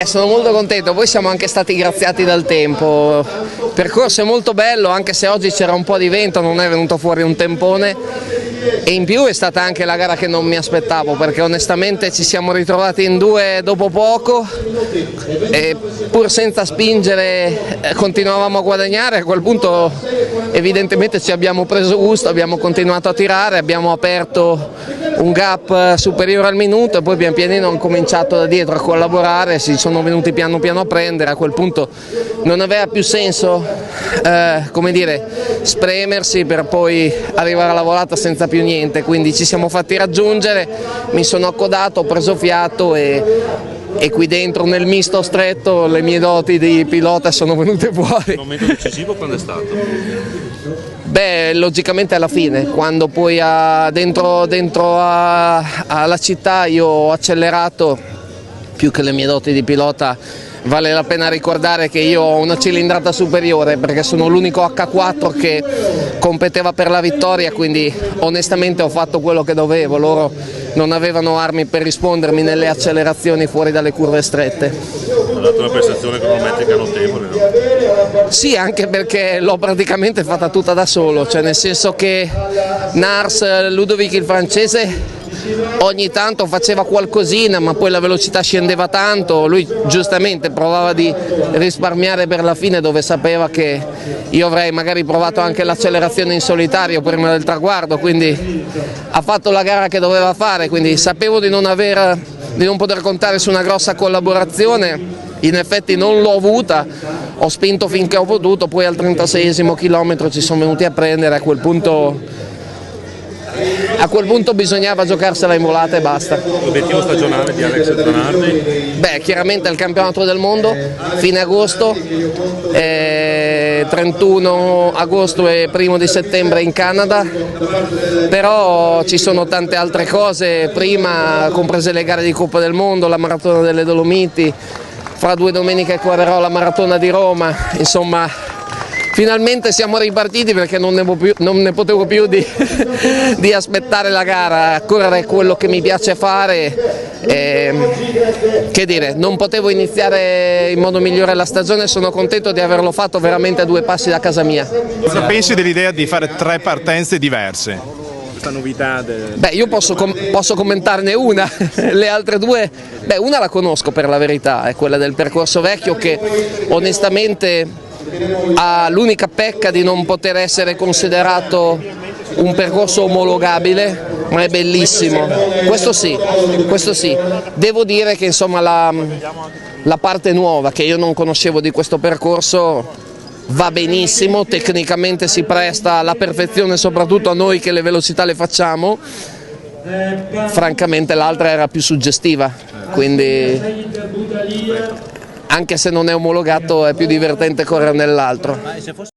sono molto contento, poi siamo anche stati graziati dal tempo, il percorso è molto bello anche se oggi c'era un po' di vento, non è venuto fuori un tempone e in più è stata anche la gara che non mi aspettavo perché onestamente ci siamo ritrovati in due dopo poco e pur senza spingere continuavamo a guadagnare, a quel punto evidentemente ci abbiamo preso gusto, abbiamo continuato a tirare, abbiamo aperto un gap superiore al minuto e poi pian pianino hanno cominciato da dietro a collaborare, si sono venuti piano piano a prendere, a quel punto non aveva più senso come dire, spremersi per poi arrivare alla volata senza più niente, quindi ci siamo fatti raggiungere, mi sono accodato, ho preso fiato e qui dentro nel misto stretto le mie doti di pilota sono venute fuori. Il momento decisivo quando è stato? Beh, logicamente alla fine, quando poi dentro alla città io ho accelerato, più che le mie doti di pilota vale la pena ricordare che io ho una cilindrata superiore perché sono l'unico H4 che competeva per la vittoria, quindi onestamente ho fatto quello che dovevo, loro non avevano armi per rispondermi nelle accelerazioni fuori dalle curve strette. Ha dato una prestazione cronometrica notevole, no? Sì, anche perché l'ho praticamente fatta tutta da solo, cioè nel senso che Nars, Ludovic il francese, ogni tanto faceva qualcosina ma poi la velocità scendeva tanto, lui giustamente provava di risparmiare per la fine dove sapeva che io avrei magari provato anche l'accelerazione in solitario prima del traguardo, quindi ha fatto la gara che doveva fare, quindi sapevo di non poter contare su una grossa collaborazione, in effetti non l'ho avuta, ho spinto finché ho potuto, poi al 36esimo chilometro ci sono venuti a prendere, a quel punto bisognava giocarsela in volata e basta. L'obiettivo stagionale di Alex Zanardi? Beh, chiaramente il campionato del mondo, fine agosto, 31 agosto e 1° di settembre in Canada, però ci sono tante altre cose, prima comprese le gare di Coppa del Mondo, la Maratona delle Dolomiti, fra 2 domeniche correrò la Maratona di Roma, insomma finalmente siamo ripartiti perché non ne potevo più di aspettare la gara, correre è quello che mi piace fare, che dire, non potevo iniziare in modo migliore la stagione, sono contento di averlo fatto veramente a 2 passi da casa mia. Cosa pensi dell'idea di fare 3 partenze diverse? Questa novità Beh, io posso commentarne una, le altre 2, beh, una la conosco per la verità, è quella del percorso vecchio che onestamente ha l'unica pecca di non poter essere considerato un percorso omologabile, ma è bellissimo, questo sì, devo dire che insomma la parte nuova che io non conoscevo di questo percorso va benissimo, tecnicamente si presta alla perfezione soprattutto a noi che le velocità le facciamo, francamente l'altra era più suggestiva, quindi anche se non è omologato è più divertente correre nell'altro.